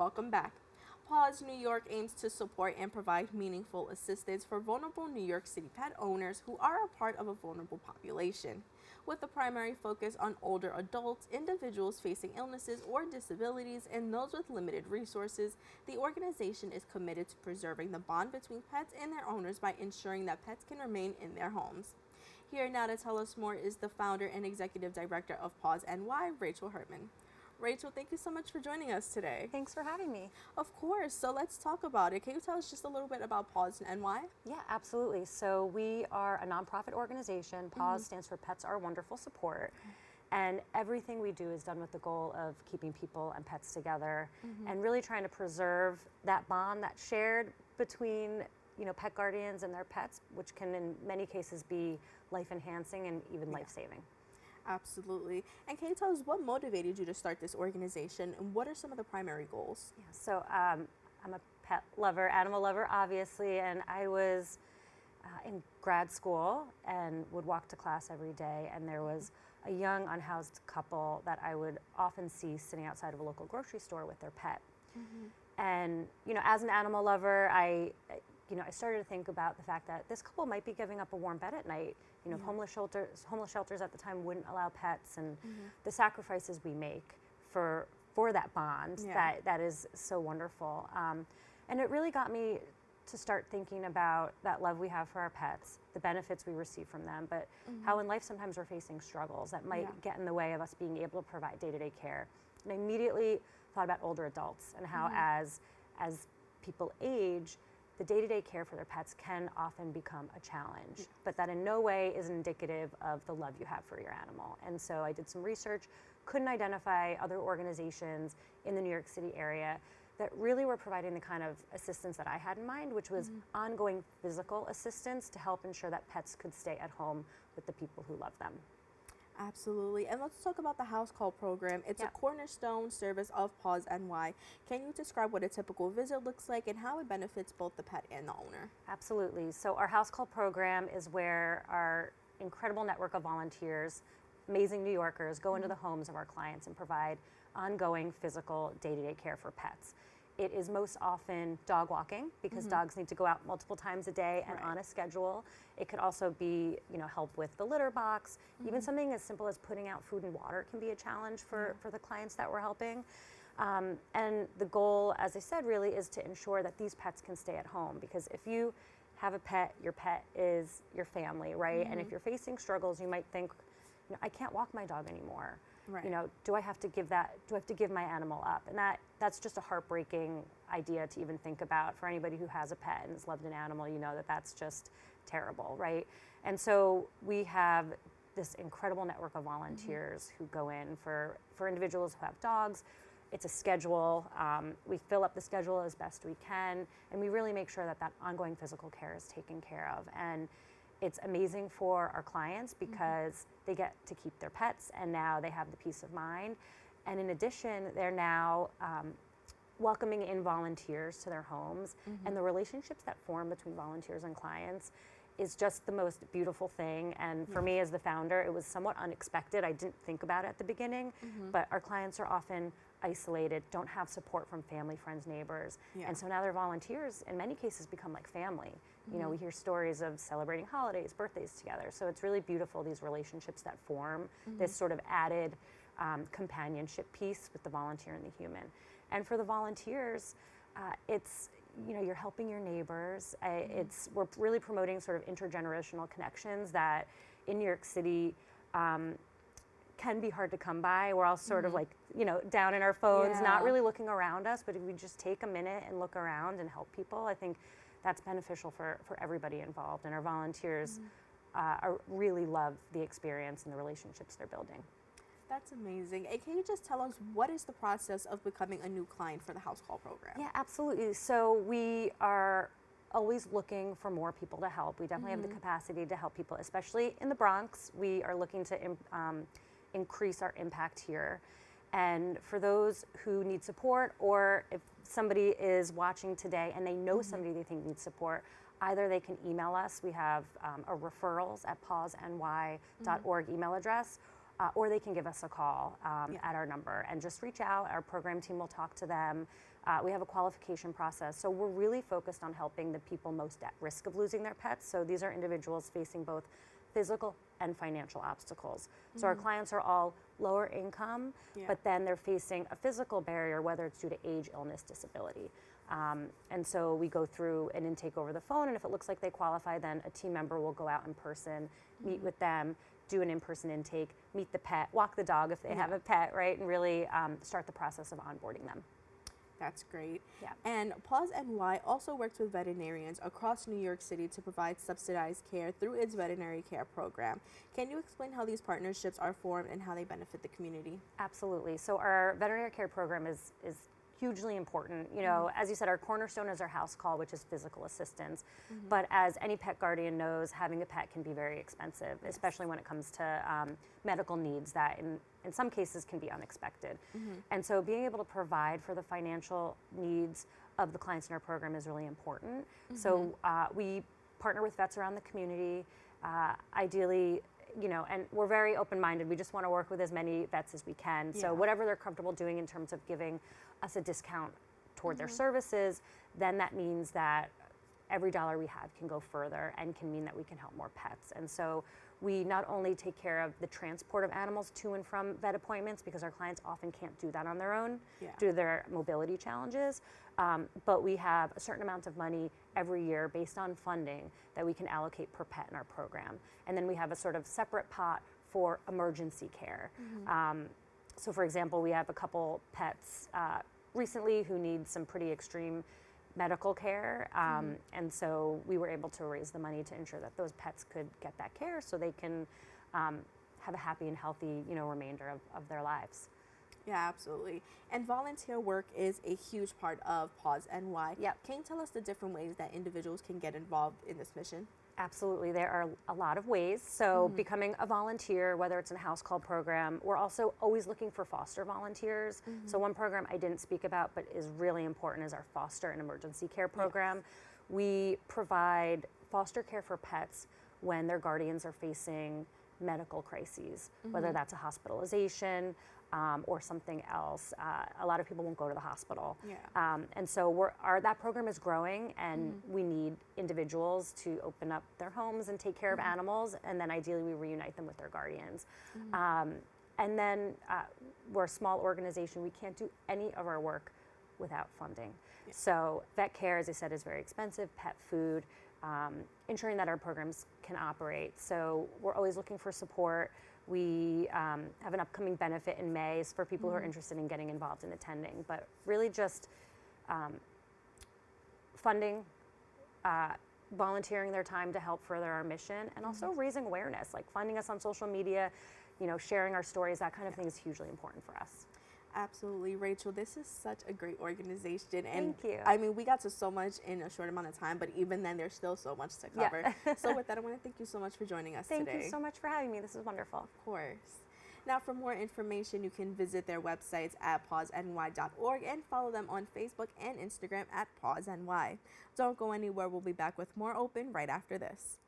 Welcome back. Paws New York aims to support and provide meaningful assistance for vulnerable New York City pet owners who are a part of a vulnerable population. With a primary focus on older adults, individuals facing illnesses or disabilities, and those with limited resources, the organization is committed to preserving the bond between pets and their owners by ensuring that pets can remain in their homes. Here now to tell us more is the founder and executive director of Paws NY, Rachel Herman. Rachel, thank you so much for joining us today. Thanks for having me. Of course. So let's talk about it. Can you tell us just a little bit about Paws NY? Yeah, absolutely. So we are a nonprofit organization. Paws stands for Pets Are Wonderful Support. And everything we do is done with the goal of keeping people and pets together and really trying to preserve that bond that's shared between pet guardians and their pets, which can in many cases be life enhancing and even life saving. Absolutely. And can you tell us what motivated you to start this organization and what are some of the primary goals? Yeah, so I'm a pet lover, animal lover, obviously, and I was in grad school and would walk to class every day, and there was a young unhoused couple that I would often see sitting outside of a local grocery store with their pet. And as an animal lover, I started to think about the fact that this couple might be giving up a warm bed at night. Homeless shelters at the time wouldn't allow pets, and the sacrifices we make for that bond that is so wonderful. And it really got me to start thinking about that love we have for our pets, the benefits we receive from them, but how in life sometimes we're facing struggles that might get in the way of us being able to provide day-to-day care. And I immediately thought about older adults and how as people age, the day-to-day care for their pets can often become a challenge, but that in no way is indicative of the love you have for your animal. And so I did some research, couldn't identify other organizations in the New York City area that really were providing the kind of assistance that I had in mind, which was ongoing physical assistance to help ensure that pets could stay at home with the people who love them. Absolutely. And let's talk about the house call program. It's a cornerstone service of Paws NY. Can you describe what a typical visit looks like and how it benefits both the pet and the owner? Absolutely. So our house call program is where our incredible network of volunteers, amazing New Yorkers, go into the homes of our clients and provide ongoing physical day-to-day care for pets. It is most often dog walking because dogs need to go out multiple times a day and on a schedule. It could also be, help with the litter box. Even something as simple as putting out food and water can be a challenge for the clients that we're helping. And the goal, as I said, really is to ensure that these pets can stay at home, because if you have a pet, your pet is your family, right? And if you're facing struggles, you might think, I can't walk my dog anymore. Right. Do I have to give my animal up? And that's just a heartbreaking idea to even think about for anybody who has a pet and has loved an animal. That's just terrible, right? And so we have this incredible network of volunteers who go in for individuals who have dogs. It's a schedule. We fill up the schedule as best we can, and we really make sure that ongoing physical care is taken care of. And it's amazing for our clients because they get to keep their pets, and now they have the peace of mind. And in addition, they're now welcoming in volunteers to their homes, and the relationships that form between volunteers and clients is just the most beautiful thing. And for me as the founder, it was somewhat unexpected. I didn't think about it at the beginning, but our clients are often isolated, don't have support from family, friends, neighbors. And so now their volunteers, in many cases, become like family. We hear stories of celebrating holidays, birthdays together. So it's really beautiful, these relationships that form, this sort of added companionship piece with the volunteer and the human. And for the volunteers, it's, you're helping your neighbors. We're really promoting sort of intergenerational connections that in New York City can be hard to come by. We're all sort of like, down in our phones, not really looking around us, but if we just take a minute and look around and help people, I think that's beneficial for everybody involved. And our volunteers really love the experience and the relationships they're building. That's amazing. And can you just tell us what is the process of becoming a new client for the house call program? Yeah, absolutely. So we are always looking for more people to help. We definitely have the capacity to help people, especially in the Bronx. We are looking to increase our impact here. And for those who need support, or if somebody is watching today and they know somebody they think needs support, either they can email us. We have a referrals@pawsny.org email address. or they can give us a call at our number and just reach out. Our program team will talk to them. We have a qualification process. So we're really focused on helping the people most at risk of losing their pets. So these are individuals facing both physical and financial obstacles. So our clients are all lower income, but then they're facing a physical barrier, whether it's due to age, illness, disability. And so we go through an intake over the phone, and if it looks like they qualify, then a team member will go out in person, meet with them, do an in-person intake, meet the pet, walk the dog if they have a pet, right? And really start the process of onboarding them. That's great. Yeah. And Paws NY also works with veterinarians across New York City to provide subsidized care through its veterinary care program. Can you explain how these partnerships are formed and how they benefit the community? Absolutely. So our veterinary care program is hugely important. You know, as you said, our cornerstone is our house call, which is physical assistance. But as any pet guardian knows, having a pet can be very expensive, especially when it comes to medical needs that in some cases can be unexpected. And so being able to provide for the financial needs of the clients in our program is really important. So we partner with vets around the community, ideally, you know, and we're very open-minded. We just want to work with as many vets as we can. So whatever they're comfortable doing in terms of giving us a discount toward their services, then that means that every dollar we have can go further and can mean that we can help more pets. And so we not only take care of the transport of animals to and from vet appointments, because our clients often can't do that on their own due to their mobility challenges, but we have a certain amount of money every year based on funding that we can allocate per pet in our program. And then we have a sort of separate pot for emergency care. So for example, we have a couple pets recently who need some pretty extreme medical care, and so we were able to raise the money to ensure that those pets could get that care so they can have a happy and healthy, you know, remainder of their lives. Yeah, absolutely. And volunteer work is a huge part of Paws NY. Can you tell us the different ways that individuals can get involved in this mission? Absolutely. There are a lot of ways. So becoming a volunteer, whether it's in a house call program, we're also always looking for foster volunteers. So one program I didn't speak about but is really important is our foster and emergency care program. We provide foster care for pets when their guardians are facing medical crises, whether that's a hospitalization or something else. A lot of people won't go to the hospital. And so that program is growing, and we need individuals to open up their homes and take care of animals, and then ideally we reunite them with their guardians. And then we're a small organization. We can't do any of our work without funding. So vet care, as I said, is very expensive, pet food, ensuring that our programs can operate. So we're always looking for support. We have an upcoming benefit in May for people who are interested in getting involved in attending, but really just funding, volunteering their time to help further our mission, and also raising awareness, like finding us on social media, you know, sharing our stories, that kind of thing is hugely important for us. Absolutely, Rachel. This is such a great organization, and Thank you. I mean, we got to so much in a short amount of time, but even then, there's still so much to cover. So, with that, I want to thank you so much for joining us today. Thank you so much for having me. This is wonderful. Of course. Now, for more information, you can visit their websites at pawsny.org and follow them on Facebook and Instagram at pawsny. Don't go anywhere. We'll be back with more Open right after this.